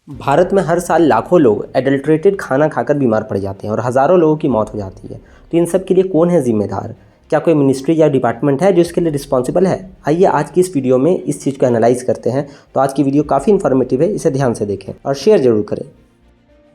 भारत में हर साल लाखों लोग एडल्ट्रेटेड खाना खाकर बीमार पड़ जाते हैं और हज़ारों लोगों की मौत हो जाती है। तो इन सब के लिए कौन है ज़िम्मेदार? क्या कोई मिनिस्ट्री या डिपार्टमेंट है जो इसके लिए रिस्पॉन्सिबल है? आइए आज की इस वीडियो में इस चीज़ को एनालाइज करते हैं। तो आज की वीडियो काफ़ी इन्फॉर्मेटिव है, इसे ध्यान से देखें और शेयर ज़रूर करें।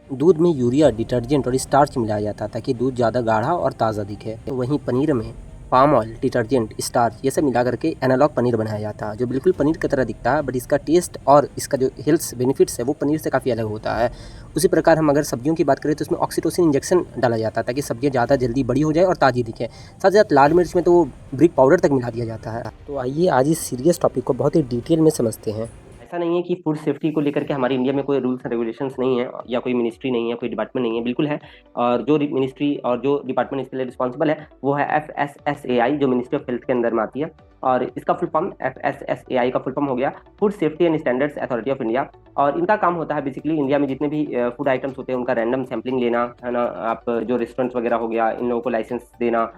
दूध में यूरिया, डिटर्जेंट और स्टार्च मिलाया जाता है ताकि दूध ज़्यादा गाढ़ा और ताज़ा दिखे। वहीं पनीर में पाम ऑयल, डिटर्जेंट, स्टार्च ये सब मिला करके एनालॉग पनीर बनाया जाता है जो बिल्कुल पनीर की तरह दिखता है, बट इसका टेस्ट और इसका जो हेल्थ बेनिफिट्स है वो पनीर से काफ़ी अलग होता है। उसी प्रकार हम अगर सब्जियों की बात करें तो उसमें ऑक्सीटोसिन इंजेक्शन डाला जाता है ताकि सब्जियाँ ज़्यादा जल्दी बड़ी हो जाए और ताज़ी दिखें। साथ ही साथ लाल मिर्च में तो ब्रिक पाउडर तक मिला दिया जाता है। तो आइए आज इस सीरियस टॉपिक को बहुत ही डिटेल में समझते हैं। ऐसा नहीं है कि फूड सेफ्टी को लेकर के हमारे इंडिया में कोई रूल्स एंड रेगुलेशंस नहीं है या कोई मिनिस्ट्री नहीं है, कोई डिपार्टमेंट नहीं है, बिल्कुल है। और जो मिनिस्ट्री और जो डिपार्टमेंट इसके लिए रिस्पॉन्सिबल है वो है FSSAI, जो मिनिस्ट्री ऑफ हेल्थ के अंदर में आती है। और इसका फुल फॉर्म FSSAI का फुल फॉर्म हो गया food safety and standards authority of India. और इनका काम होता है बेसिकली इंडिया में जितने भी फूड आइटम्स होते हैं उनका रैंडम सैम्पलिंग लेना है ना। आप जो रेस्टोरेंट्स वगैरह हो गया इन लोगों को लाइसेंस देना,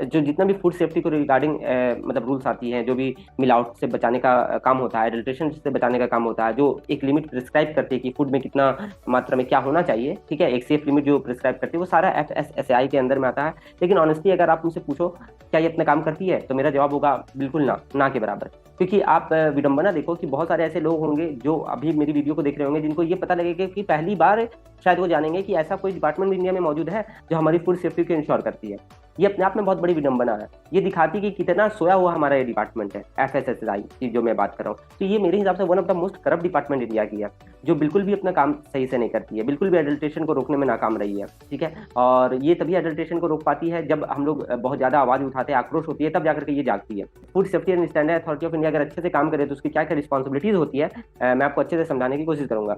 जो जितना भी फूड सेफ्टी को रिगार्डिंग मतलब रूल्स आती हैं, जो भी मिलावट से बचाने का काम होता है, एडल्ट्रेशन से बचाने का काम होता है, जो एक लिमिट प्रिस्क्राइब करती है कि फूड में कितना मात्रा में क्या होना चाहिए, ठीक है, एक सेफ लिमिट जो प्रिस्क्राइब करती है, वो सारा FSSAI के अंदर में आता है। लेकिन ऑनेस्टली अगर आप मुझसे पूछो क्या ये अपना काम करती है, तो मेरा जवाब होगा बिल्कुल ना, ना के बराबर। क्योंकि आप विडंबना देखो कि बहुत सारे ऐसे लोग होंगे जो अभी मेरी वीडियो को देख रहे होंगे जिनको ये पता लगेगा कि पहली बार शायद वो जानेंगे कि ऐसा कोई डिपार्टमेंट इंडिया में मौजूद है जो हमारी फूड सेफ्टी को इंश्योर करती है। ये अपने आप में बहुत बड़ी विडंबना है। ये दिखाती कि कितना सोया हुआ हमारा ये डिपार्टमेंट है FSSAI की जो मैं बात कर रहा हूँ। तो ये मेरे हिसाब से one of the most corrupt department India की है, जो बिल्कुल भी अपना काम सही से नहीं करती है, बिल्कुल भी एडल्ट्रेशन को रोकने में नाकाम रही है, ठीक है। और ये तभी एडल्ट्रेशन को रोक पाती है जब हम लोग बहुत ज्यादा आवाज उठाते हैं, आक्रोश होती है, तब जाकर के ये जागती है। Food safety and standard authority of India अगर अच्छे से काम करे तो उसकी क्या क्या रिस्पॉन्सिबिलिटीज होती है, मैं आपको अच्छे से समझाने की कोशिश करूंगा।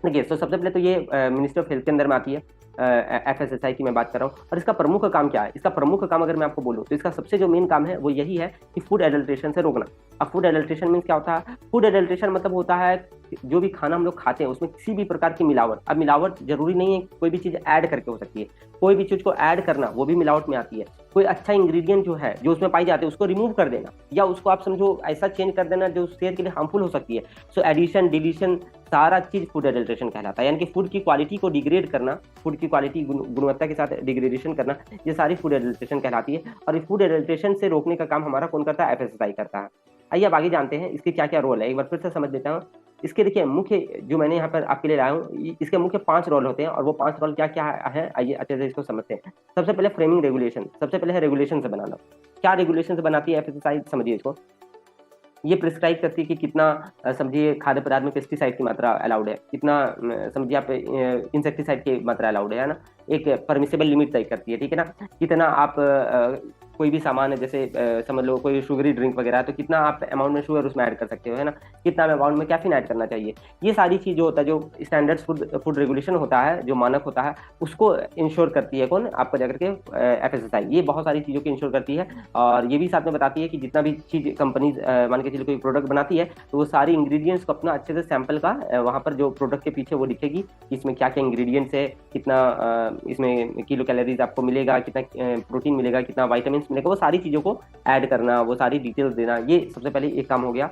देखिए, तो सबसे पहले तो ये मिनिस्ट्री ऑफ हेल्थ के अंदर में आती है। FSSAI की मैं बात कर रहा हूँ। और इसका प्रमुख काम क्या है? इसका प्रमुख काम अगर मैं आपको बोलूँ तो इसका सबसे जो मेन काम है वो यही है कि फूड एडल्ट्रेशन से रोकना। अब फूड एडल्ट्रेशन मीन्स क्या होता है? फूड एडल्ट्रेशन मतलब होता है जो भी खाना हम लोग खाते हैं उसमें किसी भी प्रकार की मिलावट। अब मिलावट जरूरी नहीं है कोई भी चीज ऐड करके हो सकती है, कोई भी चीज को ऐड करना वो भी मिलावट में आती है। कोई अच्छा इंग्रेडिएंट जो है जो उसमें पाई जाती है उसको रिमूव कर देना, या उसको आप समझो ऐसा चेंज कर देना जो सेहत के लिए हार्मफुल हो सकती है। सो एडिशन, डिलीशन, सारा चीज फूड एडल्ट्रेशन कहलाता है। यानी कि फूड की क्वालिटी को डिग्रेड करना, फूड की क्वालिटी गुणवत्ता के साथ डिग्रेडेशन करना, ये सारी फूड एडल्ट्रेशन कहलाती है। और इस फूड एडल्ट्रेशन से रोकने का काम हमारा कौन करता है? FSSAI करता है। आइए अब आगे जानते हैं इसके क्या क्या रोल है, एक बार फिर से समझ लेता हूँ। इसके देखिए मुख्य जो मैंने यहाँ पर आपके लिए लाया हूँ, इसके मुख्य 5 रोल होते हैं और वो 5 रोल क्या क्या है आइए अच्छे से इसको समझते हैं। सबसे पहले फ्रेमिंग रेगुलेशन, सबसे पहले है रेगुलेशन से बनाना। क्या रेगुलेशन से बनाती है FSSAI, समझिए इसको। ये प्रिस्क्राइब करती है कि कितना समझिए खाद्य पदार्थ में पेस्टिसाइड की मात्रा अलाउड है, कितना समझिए आप इंसेक्टिसाइड की मात्रा अलाउड है ना। एक परमिसेबल लिमिट तय करती है, ठीक है ना। कितना आप कोई भी सामान है, जैसे समझ लो कोई शुगरी ड्रिंक वगैरह है तो कितना आप अमाउंट में शुगर उसमें ऐड कर सकते हो, है ना। कितना अमाउंट में कैफीन ऐड करना चाहिए। ये सारी चीज जो होता है, जो स्टैंडर्ड्स फूड रेगुलेशन होता है, जो मानक होता है, उसको इंश्योर करती है कौन? आपको जाकर के FSSAI। ये बहुत सारी चीजों को इंश्योर करती है। और ये भी साथ में बताती है कि जितना भी चीज कंपनीज मान के चलिए कोई प्रोडक्ट बनाती है तो वो सारी इंग्रेडिएंट्स को अपना अच्छे से सैंपल का वहां पर जो प्रोडक्ट के पीछे वो लिखेगी कि इसमें क्या क्या इंग्रेडिएंट्स है, कितना इसमें किलो कैलोरीज आपको मिलेगा, कितना प्रोटीन मिलेगा, कितना वाइटामिन मिलेगा, वो सारी चीजों को ऐड करना, वो सारी डिटेल्स देना। ये सबसे पहले एक काम हो गया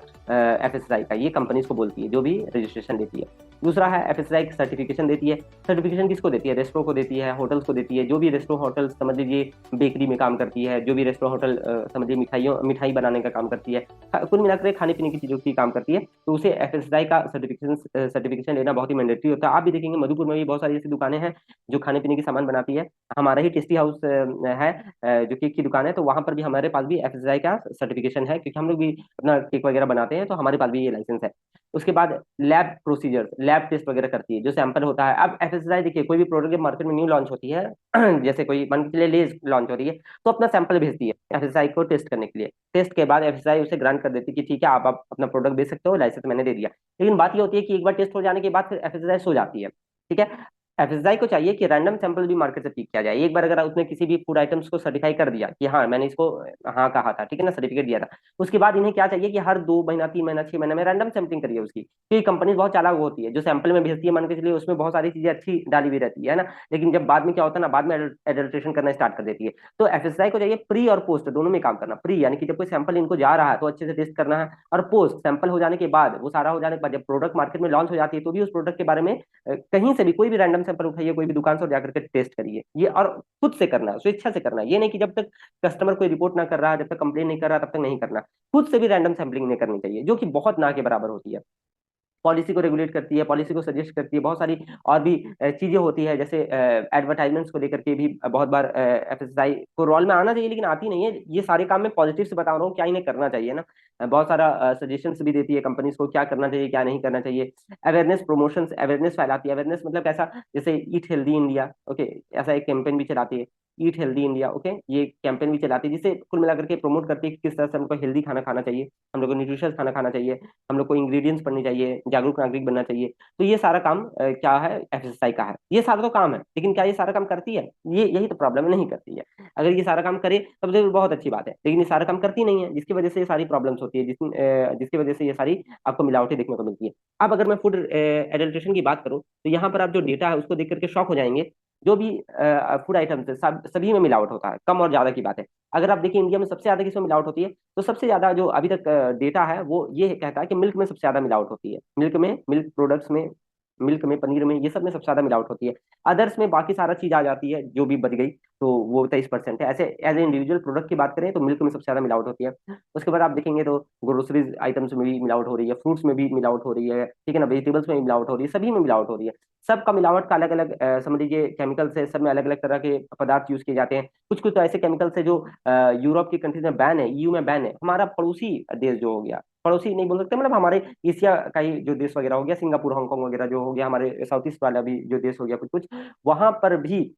FSSAI का। ये कंपनीज को बोलती है जो भी रजिस्ट्रेशन देती है। दूसरा है FSSAI सर्टिफिकेशन देती है। सर्टिफिकेशन किसको देती है? रेस्टोरेंट को देती है, होटल्स को देती है। जो भी रेस्टोरेंट होटल समझ लीजिए बेकरी में काम करती है, जो भी रेस्टोरेंट होटल समझिए मिठाई बनाने का काम करती है, कुल मिलाकर खाने पीने की चीजों की काम करती है, तो उसे FSSAI का सर्टिफिकेशन लेना बहुत ही मैंडेटरी होता है। आप भी देखेंगे मधुपुर में भी बहुत सारी ऐसी दुकानें हैं जो खाने पीने की सामान बनाती है। हमारा ही टेस्टी हाउस है जो केक की दुकान है, तो वहां पर भी हमारे पास भी FSSAI का सर्टिफिकेशन है, क्योंकि हम लोग भी अपना केक वगैरह बनाते हैं, तो हमारे पास भी ये लाइसेंस है। उसके बाद लैब प्रोसीजर, लैब टेस्ट वगैरह करती है, जो सैंपल होता है। अब FSSAI देखिए कोई भी प्रोडक्ट जब मार्केट में न्यू लॉन्च होती है जैसे कोई मान के चलिए लेज लॉन्च हो रही है, तो अपना सैंपल भेजती है FSSAI को टेस्ट करने के लिए। टेस्ट के बाद FSSAI उसे ग्रांट कर देती है कि ठीक है आप अपना प्रोडक्ट बेच सकते हो, लाइसेंस मैंने दे दिया। लेकिन बात ये होती है कि एक बार टेस्ट हो जाने के बाद फिर FSSAI सो जाती है, ठीक है। एफएसआई को चाहिए कि रैंडम सैंपल भी मार्केट से पिक किया जाए। एक बार अगर उसने किसी भी फूड आइटम्स को सर्टिफाई कर दिया कि हाँ मैंने इसको हाँ कहा था, ठीक है ना, सर्टिफिकेट दिया था, उसके बाद इन्हें क्या चाहिए कि हर 2 महीना, 3 महीना, 6 महीने में रैंडम सैंपलिंग करिए उसकी। क्योंकि कंपनी बहुत चालाक होती है, जो सैंपल में भेजती है मान के चलिए उसमें बहुत सारी चीजें अच्छी डाली हुई रहती है ना, लेकिन जब बाद में क्या होता है ना, बाद में एडल्ट्रेशन करना स्टार्ट कर देती है। तो एफएसआई को चाहिए प्री और पोस्ट दोनों में काम करना। प्री यानी कि जब कोई सैंपल इनको जा रहा है तो अच्छे से टेस्ट करना है, और पोस्ट सैंपल हो जाने के बाद, वो सारा हो जाने के बाद जब प्रोडक्ट मार्केट में लॉन्च हो जाती है तो भी उस प्रोडक्ट के बारे में कहीं से भी कोई भी रैंडम सैंपल उठाइए, कोई भी दुकान से जाकर के टेस्ट करिए ये, और खुद से करना है, स्वेच्छा से करना है। ये नहीं कि जब तक कस्टमर कोई रिपोर्ट ना कर रहा है, जब तक कंप्लेन नहीं कर रहा तब तक नहीं करना। खुद से भी रैंडम सैंपलिंग नहीं करनी चाहिए, जो कि बहुत ना के बराबर होती है। पॉलिसी को रेगुलेट करती है, पॉलिसी को सजेस्ट करती है, बहुत सारी और भी चीजें होती है, जैसे एडवर्टाइजमेंट्स को लेकर के भी बहुत बार एफएसआई को रोल में आना चाहिए, लेकिन आती नहीं है। ये सारे काम मैं पॉजिटिव से बता रहा हूँ, क्या इन्हें करना चाहिए ना। बहुत सारा सजेशंस भी देती है कंपनीज को, क्या करना चाहिए क्या नहीं करना चाहिए। अवेयरनेस प्रमोशंस, अवेयरनेस फैलाती है। अवेयरनेस मतलब कैसा, जैसे ईट हेल्दी इंडिया, ओके, ऐसा एक कैंपेन भी चलाती है, ईट हेल्दी इंडिया, ओके, ये कैंपेन भी चलाती है, जिसे कुल मिलाकर के प्रमोट करती है कि किस तरह से हमको हेल्दी खाना खाना चाहिए, हम लोग को न्यूट्रिशियस खाना खाना चाहिए, हम लोग को इंग्रेडिएंट्स पढ़नी चाहिए, जागरूक नागरिक बनना चाहिए। तो ये सारा काम क्या है, एफएसएसआई का है। ये सारा तो काम है, लेकिन क्या ये सारा काम करती है? ये यही तो प्रॉब्लम है, नहीं करती है। अगर ये सारा काम करे तब जरूर बहुत अच्छी बात है, लेकिन ये सारा काम करती नहीं है, जिसकी वजह से ये सारी प्रॉब्लम्स होती है, जिसकी वजह से ये सारी आपको मिलावटें देखने को मिलती है। अब अगर मैं फूड एडल्ट्रेशन की बात करूं, तो यहाँ पर आप जो डेटा है उसको देख करके शॉक हो जाएंगे। जो भी फूड आइटम्स है सभी में मिलावट होता है, कम और ज्यादा की बात है। अगर आप देखिए इंडिया में सबसे ज्यादा किसमें मिलावट होती है, तो सबसे ज्यादा जो अभी तक डेटा है वो ये कहता है कि मिल्क में सबसे ज्यादा मिलावट होती है। मिल्क में, मिल्क प्रोडक्ट्स में, मिल्क में, पनीर में, ये सब में सबसे ज्यादा मिलावट होती है। अदर्स में बाकी सारा चीज आ जाती है जो भी बच गई, तो वो 23% है। ऐसे एज ए इंडिविजुअल प्रोडक्ट की बात करें तो मिल्क में सबसे ज्यादा मिलावट होती है। उसके बाद आप देखेंगे तो ग्रोसरीज आइटम्स में भी मिलावट हो रही है, फ्रूट्स में भी मिलावट हो रही है, ठीक है ना, वेजिटेबल्स में भी मिलावट हो रही है, सभी में मिलावट हो रही है। सबका मिलावट का अलग अलग समझ लीजिए केमिकल्स है, सब में अलग अलग तरह के पदार्थ यूज किए जाते हैं। कुछ कुछ तो ऐसे केमिकल्स है जो यूरोप की कंट्रीज में बैन है, ईयू में बैन है। हमारा पड़ोसी देश जो हो गया, पड़ोसी नहीं बोल सकते, मतलब हमारे एशिया का ही जो देश वगैरह हो गया, सिंगापुर, हांगकांग वगैरह जो हो गया, हमारे साउथ ईस्ट वाला भी जो देश हो गया, कुछ कुछ वहां पर भी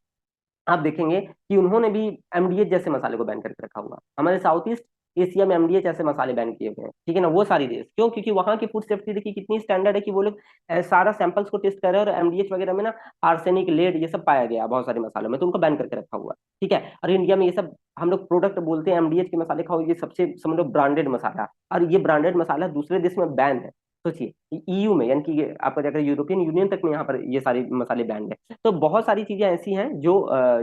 आप देखेंगे कि उन्होंने भी एमडीएच जैसे मसाले को बैन करके रखा हुआ। हमारे साउथ ईस्ट एशिया में एमडीएच ऐसे मसाले बैन किए हुए हैं, ठीक है ना, वो सारी देश क्यों? क्योंकि वहां की फूड सेफ्टी देखिए कितनी स्टैंडर्ड है कि वो लोग सारा सैंपल्स को टेस्ट कर रहे हैं, और एमडीएच वगैरह में ना आर्सेनिक, लेड, ये सब पाया गया बहुत सारे मसालों में, तो उनको बैन करके रखा हुआ, ठीक है। और इंडिया में ये सब हम लोग प्रोडक्ट बोलते हैं एमडीएच के मसाले खाओ, ये सबसे समझ लो ब्रांडेड मसाला, और ये ब्रांडेड मसाला दूसरे देश में बैन है। सोचिए ईयू में, यानी कि आप अगर यूरोपियन यूनियन तक में यहाँ पर ये सारे मसाले बैंड है। तो बहुत सारी चीजें ऐसी हैं जो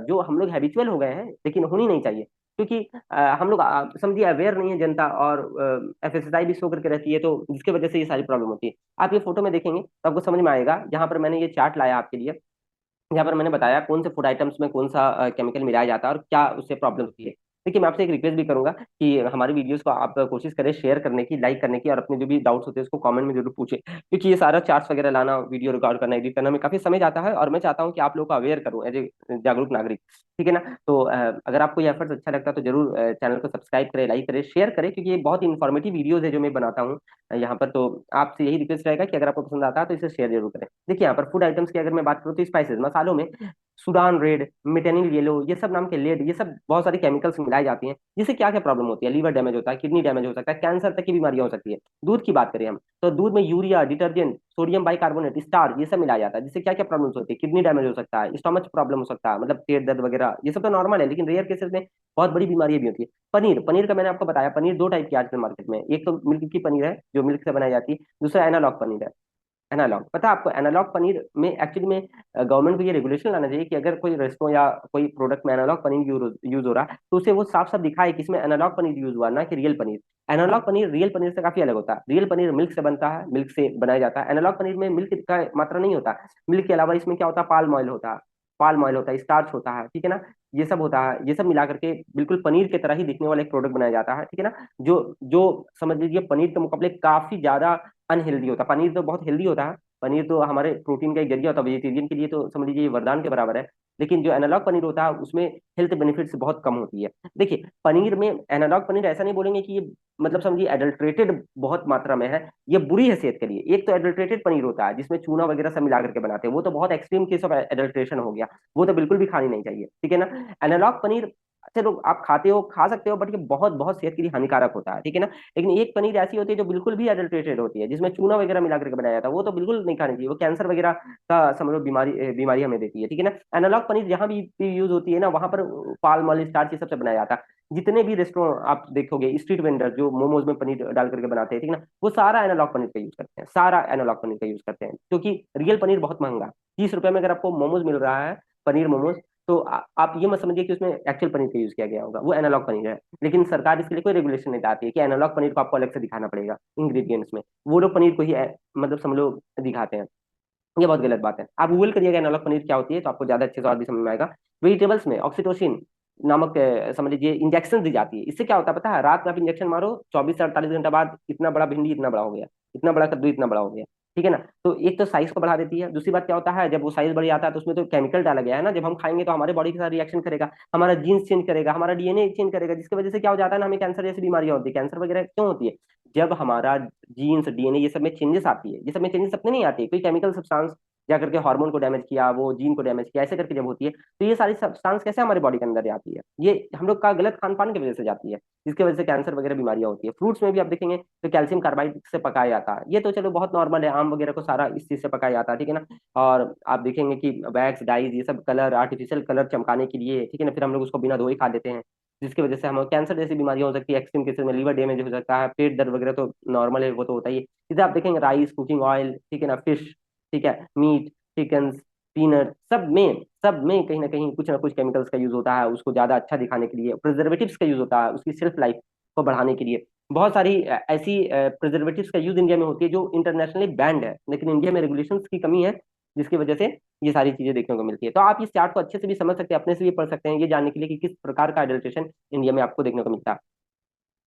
जो हम लोग हैबिचुअल हो गए हैं, लेकिन होनी नहीं चाहिए। क्योंकि हम लोग समझिए अवेयर नहीं है जनता, और एफएसएसआई भी शो करके रहती है, तो जिसकी वजह से ये सारी प्रॉब्लम होती है। आप ये फोटो में देखेंगे तो आपको समझ में आएगा, जहां पर मैंने ये चार्ट लाया आपके लिए, यहाँ पर मैंने बताया कौन से फूड आइटम्स में कौन सा केमिकल मिलाया जाता है और क्या उससे प्रॉब्लम होती है। देखिए मैं आपसे एक रिक्वेस्ट भी करूंगा कि हमारी वीडियोस को आप कोशिश करें शेयर करने की, लाइक करने की, और अपने जो भी डाउट्स होते हैं उसको कमेंट में जरूर पूछें। क्योंकि ये सारा चार्ट्स वगैरह लाना, वीडियो रिकॉर्ड करना, एडिट करना में काफी समय जाता है, और मैं चाहता हूँ कि आप लोग को अवेयर करूँ एज ए जागरूक नागरिक, ठीक है ना। तो अगर आपको ये एफर्ट्स अच्छा लगता है तो जरूर चैनल को सब्सक्राइब करें, लाइक करें, शेयर करें, क्योंकि ये बहुत इन्फॉर्मेटिव वीडियोज है जो मैं बनाता हूँ यहाँ पर। तो आपसे यही रिक्वेस्ट रहेगा कि अगर आपको पसंद आता है तो इसे शेयर जरूर करें। देखिए यहाँ पर फूड आइटम्स की अगर मैं बात करूँ तो स्पाइसेस, मसालों में सूडान रेड, मेटेनिल येलो, ये सब नाम के लेड, ये सब बहुत सारी केमिकल्स मिलाई जाती हैं, जिससे क्या क्या प्रॉब्लम होती है, लीवर डैमेज होता है, किडनी डैमेज हो सकता है, कैंसर तक की बीमारियां हो सकती है। दूध की बात करें हम, तो दूध में urea, detergent, sodium bicarbonate, starch, ये सब मिलाया जाता है, जिससे क्या क्या प्रॉब्लम्स होती है, किडनी डैमेज हो सकता है, स्टमच प्रॉब्लम हो सकता है, मतलब पेट दर्द वगैरह, ये सब तो नॉर्मल है, लेकिन रेयर केसेस में बहुत बड़ी बीमारियां भी होती है। पनीर, पनीर का मैंने आपको बताया, पनीर दो टाइप की आजकल मार्केट में, एक तो मिल्क की पनीर है जो मिल्क से बनाई जाती है, दूसरा एनालॉग पनीर है। एनालॉग पता है आपको? एनालॉग पनीर में एक्चुअली में गवर्नमेंट को ये रेगुलेशन लाना चाहिए कि अगर कोई रेस्टोरेंट या कोई प्रोडक्ट में एनालॉग पनीर यूज हो रहा है, तो उसे वो साफ साफ दिखाए कि इसमें एनालॉग पनीर यूज हुआ, ना कि real paneer. Analogue paneer real paneer से काफी अलग होता है। रियल पनीर मिल्क से बनता है, मिल्क से बनाया जाता है। एनालॉग पनीर में मिल्क का मात्रा नहीं होता। मिल्क के अलावा इसमें क्या होता है, पाल्म ऑयल होता है, पाल्म ऑयल होता है, स्टार्च होता है, ठीक है ना, ये सब होता है। ये सब मिला करके बिल्कुल पनीर की तरह ही दिखने वाला एक प्रोडक्ट बनाया जाता है, ठीक है ना, जो जो समझ लीजिए पनीर के मुकाबले काफी ज्यादा अनहेल्दी होता है। पनीर तो बहुत हेल्दी होता है, पनीर तो हमारे प्रोटीन का एक जरिया होता है, वेजिटेरियन के लिए तो समझ लीजिए ये वरदान के बराबर है। लेकिन जो एनालॉग पनीर होता है उसमें हेल्थ बेनिफिट्स बहुत कम होती है। देखिए पनीर में, एनालॉग पनीर ऐसा नहीं बोलेंगे कि ये मतलब समझिए एडल्ट्रेटेड बहुत मात्रा में है, ये बुरी है सेहत के लिए। एक तो एडल्ट्रेटेड पनीर होता है जिसमें चूना वगैरह सब मिला करके बनाते हैं, वो तो बहुत एक्सट्रीम केस ऑफ एडल्ट्रेशन हो गया, वो तो बिल्कुल भी खानी नहीं चाहिए, ठीक है ना। एनालॉग पनीर चलो आप खाते हो, खा सकते हो, बट ये बहुत बहुत सेहत के लिए हानिकारक होता है, ठीक है ना। लेकिन एक पनीर ऐसी होती है जो बिल्कुल भी एडल्ट्रेटेड होती है, जिसमें चूना वगैरह मिला करके बनाया जाता है, वो तो बिल्कुल नहीं खानी चाहिए, वो कैंसर वगैरह का समझ लो बीमारी हमें देती है, ठीक है ना। एनालॉग पनीर जहां भी यूज होती है ना, वहां पर पाल्म ऑयल स्टार्च ये सबसे बनाया जाता है। जितने भी रेस्टोरेंट आप देखोगे, स्ट्रीट वेंडर जो मोमोज में पनीर डाल करके बनाते हैं, ठीक है ना, वो सारा एनालॉग पनीर का यूज करते हैं, सारा एनालॉग पनीर का यूज करते हैं, क्योंकि रियल पनीर बहुत महंगा। 30 रुपए में अगर आपको मोमोज मिल रहा है, पनीर मोमोज, तो आप ये मत समझिए कि उसमें एक्चुअल पनीर का यूज किया गया होगा, वो एनालॉग पनीर है। लेकिन सरकार इसके लिए कोई रेगुलेशन नहीं लाती है कि एनालॉग पनीर को आपको अलग से दिखाना पड़ेगा इंग्रेडिएंट्स में। वो लोग पनीर को ही मतलब समझ लो दिखाते हैं। ये बहुत गलत बात है। आप गूगल करिएगा एनालॉग पनीर क्या होती है, तो आपको ज्यादा अच्छे से और भी समझ में आएगा। वेजिटेबल्स में ऑक्सीटोसिन नामक समझ लीजिए इंजेक्शन दी जाती है। इससे क्या होता है पता है, रात में आप इंजेक्शन मारो, 24 से 48 घंटा बाद इतना बड़ा भिंडी इतना बड़ा हो गया, इतना बड़ा कद्दू इतना बड़ा हो गया, ठीक है ना। तो एक तो साइज को बढ़ा देती है, दूसरी बात क्या होता है, जब वो साइज बढ़ जाता है तो उसमें तो केमिकल डाला गया है ना, जब हम खाएंगे तो हमारे बॉडी के साथ रिएक्शन करेगा, हमारा जीन्स चेंज करेगा, हमारा डीएनए चेंज करेगा, जिसकी वजह से क्या हो जाता है ना, हमें कैंसर जैसी बीमारियां होती है। कैंसर वगैरह क्यों होती है, जब हमारा जीन्स डीएनए ये सब में चेंजेस आती है। ये सब में चेंजेस अपने नहीं आती है, कोई केमिकल सब्सटेंस जा करके हार्मोन को डैमेज किया, वो जीन को डैमेज किया, ऐसे करके जब होती है, तो ये सारी सब्सटेंस कैसे हमारे बॉडी के अंदर जाती है, ये हम लोग का गलत खान पान की वजह से जाती है, जिसकी वजह से कैंसर वगैरह बीमारियां होती है। फ्रूट्स में भी आप देखेंगे तो कैल्शियम कार्बाइड से पकाया जाता है, ये तो चलो बहुत नॉर्मल है, आम वगैरह को सारा इस चीज से पकाया जाता है, ठीक है ना। और आप देखेंगे कि वैक्स डाइज ये सब कलर, आर्टिफिशियल कलर चमकाने के लिए, ठीक है ना, फिर हम लोग उसको बिना धोए खा लेते हैं, जिसकी वजह से हमें कैंसर जैसी बीमारियां हो सकती है, एक्सट्रीम केसेस में लीवर डैमेज हो सकता है, पेट दर्द वगैरह तो नॉर्मल है, वो तो होता ही है। इसे आप देखेंगे राइस, कुकिंग ऑयल, ठीक है ना, फिश, ठीक है, मीट, चिकन, पीनट, सब में कहीं ना कुछ केमिकल्स का यूज होता है, उसको ज्यादा अच्छा दिखाने के लिए। प्रिजर्वेटिव्स का यूज होता है उसकी शेल्फ लाइफ को बढ़ाने के लिए। बहुत सारी ऐसी प्रिजर्वेटिव्स का यूज इंडिया में होती है जो इंटरनेशनली बैंड है, लेकिन इंडिया में रेगुलेशंस की कमी है, जिसकी वजह से ये सारी चीजें देखने को मिलती है। तो आप इस चार्ट को अच्छे से भी समझ सकते हैं, अपने से भी पढ़ सकते हैं, ये जानने के लिए कि किस प्रकार का एडल्ट्रेशन इंडिया में आपको देखने को मिलता है।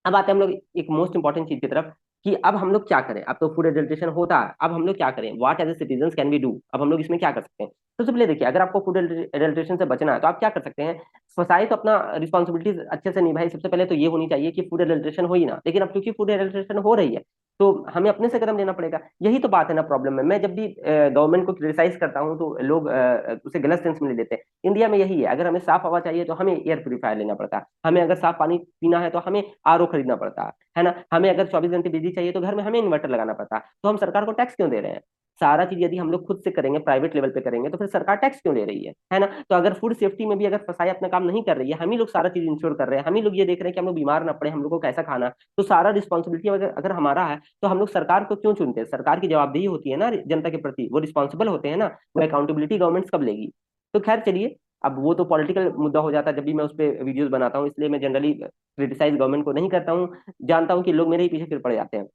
अब आते हैं हम लोग एक मोस्ट इंपॉर्टेंट चीज की तरफ, कि अब हम लोग क्या करें। अब तो फूड एडल्ट्रेशन होता है, अब हम लोग क्या करें, what as a citizen can we do, अब हम लोग इसमें क्या कर सकते हैं। सबसे पहले देखिए, अगर आपको फूड एडल्ट्रेशन से बचना है तो आप क्या कर सकते हैं। फसाई तो अपना रिस्पॉन्सिबिलिटीज अच्छे से निभाई, सबसे पहले तो ये होनी चाहिए कि फूड एडल्ट्रेशन हो ही ना। लेकिन अब क्योंकि फूड एडल्ट्रेशन हो रही है, तो हमें अपने से कदम लेना पड़ेगा। यही तो बात है ना प्रॉब्लम में। मैं जब भी गवर्नमेंट को क्रिटिसाइज करता हूँ तो लोग उसे गलत सेंस में ले लेते हैं। इंडिया में यही है, अगर हमें साफ हवा चाहिए तो हमें एयर प्योरीफायर लेना पड़ता है, हमें अगर साफ पानी पीना है तो हमें आरओ खरीदना पड़ता है ना, हमें अगर 24 घंटे बिजली चाहिए तो घर में हमें इन्वर्टर लगाना पड़ता है। तो हम सरकार को टैक्स क्यों दे रहे हैं। सारा चीज यदि हम लोग खुद से करेंगे, प्राइवेट लेवल पे करेंगे, तो फिर सरकार टैक्स क्यों ले रही है ना। तो अगर फूड सेफ्टी में भी अगर फसाई अपना काम नहीं कर रही है, हम ही लोग सारा चीज इंश्योर कर रहे हैं, हम ही लोग ये देख रहे हैं कि हम लोग बीमार ना पड़े, हम लोग को कैसा खाना, तो सारा रिस्पॉन्सिबिलिटी अगर हमारा है, तो हम लोग सरकार को क्यों चुनते हैं। सरकार की जवाबदेही होती है ना जनता के प्रति, वो रिस्पॉन्सिबल होते हैं ना, वो अकाउंटेबिलिटी गवर्नमेंट कब लेगी। तो खैर चलिए, अब वो तो पॉलिटिकल मुद्दा हो जाता है जब भी मैं उस पर वीडियोस बनाता हूँ, इसलिए मैं जनरली क्रिटिसाइज गवर्नमेंट को नहीं करता हूँ। जानता हूँ कि लोग मेरे ही पीछे फिर पड़ जाते हैं।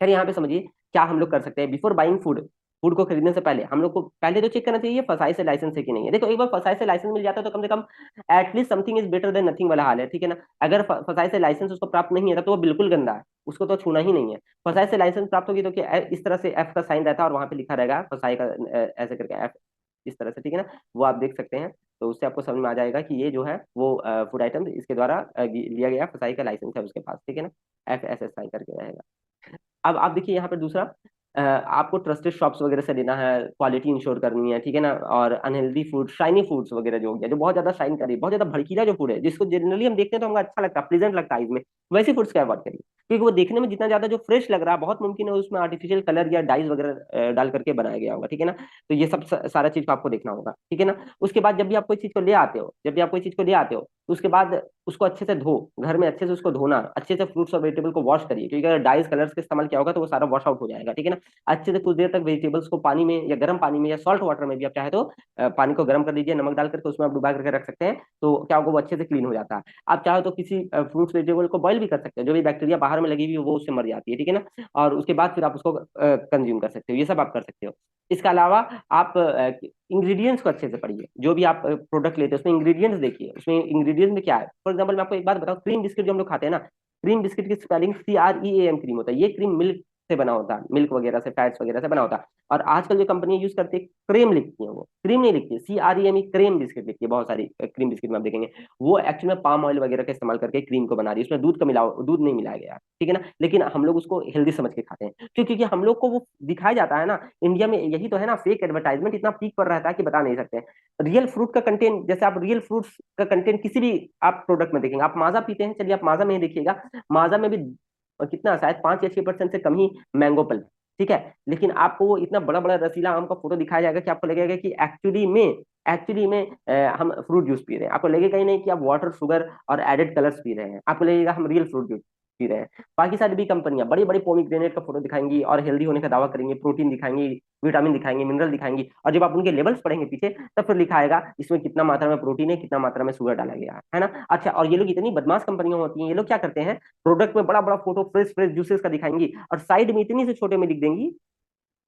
खैर यहाँ पे समझिए क्या हम लोग कर सकते हैं। बिफोर बाइंग फूड, फूड को खरीदने से पहले हम लोग को पहले तो चेक करना चाहिए फसाई से लाइसेंस है कि नहीं है। देखो, एक बार फसाई से लाइसेंस मिल जाता है तो कम से कम at least something is better than nothing वाला हाल है, ठीक है ना। अगर फसाई से लाइसेंस उसको प्राप्त नहीं है तो वो बिल्कुल गंदा है, उसको तो छूना ही नहीं है। फसाई से लाइसेंस प्राप्त होगी तो क्या इस तरह से एफ का साइन रहता है और वहां पे लिखा रहेगा फसाई का, ऐसे करके एफ, इस तरह से, ठीक है ना। वो आप देख सकते हैं, तो उससे आपको समझ में आ जाएगा कि ये जो है वो फूड आइटम इसके द्वारा लिया गया फसाई का लाइसेंस है उसके पास, ठीक है ना। FSSI करके रहेगा। अब आप देखिए यहाँ पर दूसरा, आपको ट्रस्टेड शॉप्स वगैरह से लेना है, क्वालिटी इंश्योर करनी है, ठीक है ना। और अनहेल्दी फूड, शाइनी फूड्स वगैरह जो हो गया, जो बहुत ज्यादा शाइन करे, बहुत ज्यादा भड़कीला जो फूड है, जिसको जनरली हम देखते हैं तो हमको अच्छा लगता है, प्लीजेंट लगता है इसमें, वैसे फूड्स का अवॉइड करिए। क्योंकि वो देखने में जितना ज्यादा जो फ्रेश लग रहा है, बहुत मुमकिन है उसमें आर्टिफिशियल कलर या डाइज वगैरह डाल करके बनाया गया होगा, ठीक है ना। तो ये सब सारा चीज को आपको देखना होगा, ठीक है ना। उसके बाद जब भी आप कोई चीज को ले आते हो, जब भी आप कोई चीज को ले आते हो, तो उसके बाद उसको अच्छे से धो, घर में अच्छे से उसको धोना, अच्छे से फ्रूट्स और वेजिटेबल को वॉश करिए, क्योंकि अगर डाइस कलर्स का इस्तेमाल किया होगा तो वो सारा वॉश आउट हो जाएगा, ठीक है ना। अच्छे से कुछ देर तक वेजिटेबल्स को पानी में या गर्म पानी में या सॉल्ट वाटर में भी आप चाहे तो पानी को गर्म कर लीजिए, नमक डाल करके उसमें आप डुबा करके रख सकते हैं, तो क्या होगा वो अच्छे से क्लीन हो जाता है। आप चाहो तो किसी फ्रूट्स वेजिटेबल को बॉईल भी कर सकते हैं, जो भी बैक्टीरिया बाहर में लगी हुई है वो उससे मर जाती है, ठीक है ना। और उसके बाद फिर आप उसको कंज्यूम कर सकते हो, ये सब आप कर सकते हो। इसके अलावा आप इंग्रेडिएंट्स को अच्छे से पढ़िए, जो भी आप प्रोडक्ट लेते हैं उसमें इंग्रेडिएंट्स देखिए, उसमें इंग्रेडिएंट्स में क्या है। फॉर एग्जाम्पल मैं आपको एक बात बताऊं, क्रीम बिस्किट जो हम लोग खाते हैं ना, क्रीम बिस्किट की स्पेलिंग CREAM क्रीम होता है। ये क्रीम मिल्क से बना होता है, मिल्क वगैरह से, फैट्स वगैरह से बना होता है। और आजकल जो कंपनी यूज करती है, क्रीम लिखती है, वो क्रीम नहीं लिखती है, CREME, क्रीम बिस्किट लिखती है। बहुत सारी क्रीम बिस्किट में आप देखेंगे वो एक्चुअली में पाम ऑयल वगैरह का इस्तेमाल करके क्रीम को बना रही है, उसमें दूध नहीं मिलाया गया, ठीक है ना। लेकिन हम लोग उसको हेल्दी समझ के खाते हैं, क्यों? क्योंकि हम लोग को वो दिखाया जाता है ना। इंडिया में यही तो है ना, फेक एडवर्टाइजमेंट इतना पीक पर रहता है कि बता नहीं सकते। रियल फ्रूट का कंटेंट, जैसे आप रियल फ्रूट्स का कंटेंट किसी भी आप प्रोडक्ट में देखेंगे, आप माजा पीते हैं, चलिए आप माजा में ही देखिएगा, माजा में भी कितना, शायद 5 या 6% से कम ही मैंगो पल्प, ठीक है। लेकिन आपको वो इतना बड़ा बड़ा रसीला आम का फोटो दिखाया जाएगा कि आपको लगेगा कि एक्चुअली में हम फ्रूट जूस पी रहे हैं। आपको लगेगा ही नहीं कि आप वाटर, शुगर और एडेड कलर्स पी रहे हैं, आपको लगेगा हम रियल फ्रूट जूस पी रहे हैं। बाकी सारी भी कंपनियां बड़ी बड़ी पोमीग्रेनेट का फोटो दिखाएंगी और हेल्दी होने का दावा करेंगी, प्रोटीन दिखाएंगी, विटामिन दिखाएंगे, मिनरल दिखाएंगी, और जब आप उनके लेवल्स पढ़ेंगे पीछे, तब फिर लिखा आएगा इसमें कितना मात्रा में प्रोटीन है, कितना मात्रा में शुगर डाला गया है ना। अच्छा, और ये लोग इतनी बदमाश कंपनियां होती हैं, ये लोग क्या करते हैं, प्रोडक्ट में बड़ा बड़ा फोटो फ्रेश फ्रेश जूसेस का दिखाएंगी और साइड में इतनी से छोटे में लिख देंगी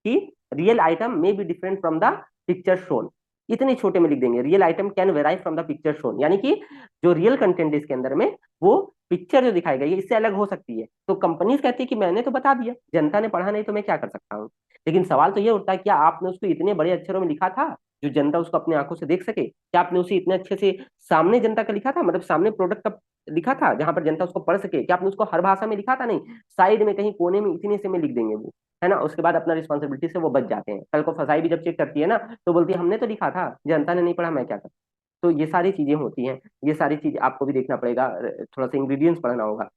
कि real item may be different from the picture shown. इतने छोटे में लिख देंगे, real item can वेराई from the picture shown, यानी कि जो रियल कंटेंट है इसके अंदर में, वो पिक्चर जो दिखाई गई है इससे अलग हो सकती है। तो कंपनीज कहती है कि मैंने तो बता दिया, जनता ने पढ़ा नहीं तो मैं क्या कर सकता हूँ। लेकिन सवाल तो ये उठता है, क्या आपने उसको इतने बड़े अक्षरों में लिखा था जो जनता उसको अपने आंखों से देख सके? क्या आपने उसे इतने अच्छे से सामने जनता का लिखा था, मतलब सामने प्रोडक्ट का लिखा था जहां पर जनता उसको पढ़ सके? क्या आपने उसको हर भाषा में लिखा था? नहीं, साइड में कहीं कोने में इतने से में लिख देंगे वो, है ना। उसके बाद अपना रिस्पॉन्सिबिलिटी से वो बच जाते हैं। कल को फसाई भी जब चेक करती है ना, तो बोलती है हमने तो लिखा था, जनता ने नहीं पढ़ा, मैं क्या करूं। तो ये सारी चीजें होती हैं, ये सारी चीज आपको भी देखना पड़ेगा, थोड़ा सा इंग्रेडिएंट्स पढ़ना होगा।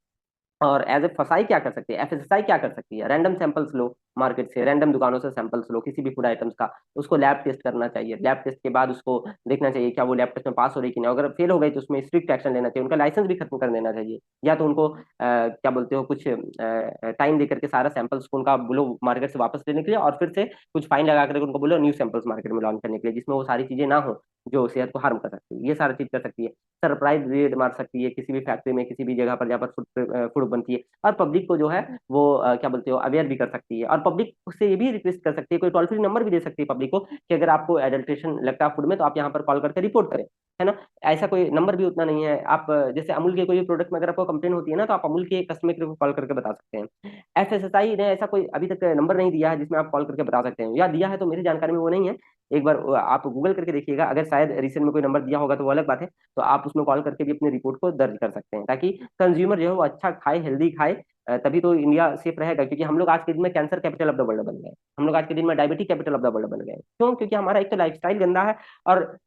और एज ए फसाई क्या कर सकती है, FSSAI क्या कर सकती है, रैंडम सैंपल्स लो मार्केट से, रैंडम दुकानों से सैंपल्स लो किसी भी फूड आइटम्स का, उसको लैब टेस्ट करना चाहिए। लैब टेस्ट के बाद उसको देखना चाहिए क्या वो लैब टेस्ट में पास हो रही कि नहीं। अगर फेल हो गई तो उसमें स्ट्रिक्ट एक्शन लेना चाहिए, उनका लाइसेंस भी खत्म कर देना चाहिए, या तो उनको क्या बोलते हो, कुछ टाइम दे करके सारा सैंपल्स को उनका बोलो मार्केट से वापस लेने के लिए, और फिर से कुछ फाइन लगा करके उनको बोलो न्यू सैंपल्स मार्केट में लॉन्च करने के लिए, जिसमें वो सारी चीजें ना हो जो सेहत को हार्म कर सकती है। ये सारी चीज कर सकती है। सरप्राइज रेड मार सकती है किसी भी फैक्ट्री में, किसी भी जगह पर जहाँ पर फूड बनती है, और पब्लिक को जो है वो क्या बोलते हो, अवेयर भी कर सकती है। और पब्लिक से ये भी रिक्वेस्ट कर सकती है, कोई टोल फ्री नंबर भी दे सकती है पब्लिक को, कि अगर आपको एडल्ट्रेशन लगता है फूड में तो आप यहाँ पर कॉल करके रिपोर्ट करें, है ना। ऐसा कोई नंबर भी उतना नहीं है। आप जैसे अमूल के कोई प्रोडक्ट में अगर आपको कंप्लेन होती है ना, तो आप अमूल के कस्टमर केयर को कॉल करके बता सकते हैं। FSSAI ने ऐसा कोई अभी तक नंबर नहीं दिया है जिसमें आप कॉल करके बता सकते हैं, या दिया है तो मेरी जानकारी में वो नहीं है। एक बार आप गूगल करके देखिएगा, अगर शायद रिसेंट में कोई नंबर दिया होगा तो वो अलग बात है। तो आप उसमें कॉल करके भी अपनी रिपोर्ट को दर्ज कर सकते हैं, ताकि कंज्यूमर जो है वो अच्छा खाए, हेल्दी खाए। तभी तो इंडिया सेफ रहेगा, क्योंकि हम लोग आज के दिन में cancer capital of the world बन गए, हम लोग आज के दिन में diabetic capital of the world बन गए। क्यों? क्योंकि हमारा एक तो लाइफस्टाइल गंदा है, और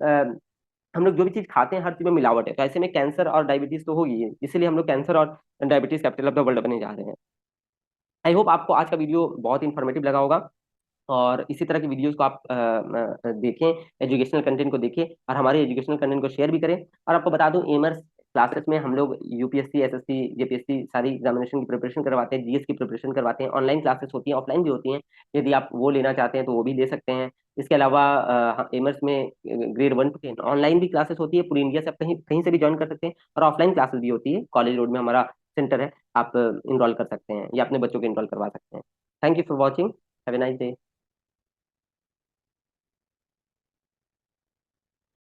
हम लोग जो भी चीज खाते हैं हर चीज में मिलावट है, तो ऐसे में कैंसर और डायबिटीज तो होगी ही। इसीलिए हम लोग कैंसर और diabetes capital of the world बनने जा रहे हैं। आई होप आपको आज का वीडियो बहुत इन्फॉर्मेटिव लगा होगा, और इसी तरह की वीडियोस को आप देखें, एजुकेशनल कंटेंट को देखें, और हमारे एजुकेशनल कंटेंट को शेयर भी करें। और आपको बता दूं, एमर्स क्लासेस में हम लोग UPSC, SSC, JPSC सारी एग्जामिनेशन की प्रिपरेशन करवाते हैं, GS की प्रिपरेशन करवाते हैं। ऑनलाइन क्लासेस होती हैं, ऑफलाइन भी होती हैं। यदि आप वो लेना चाहते हैं तो वो भी ले सकते हैं। इसके अलावा एमर्स में ग्रेड 1 to 10 ऑनलाइन भी क्लासेस होती है, पूरी इंडिया से आप कहीं कहीं से भी ज्वाइन कर सकते हैं। और ऑफलाइन क्लासेस भी होती है, कॉलेज रोड में हमारा सेंटर है, आप इनरोल कर सकते हैं या अपने बच्चों को इनरोल करवा सकते हैं। Thank you for watching, have a nice day.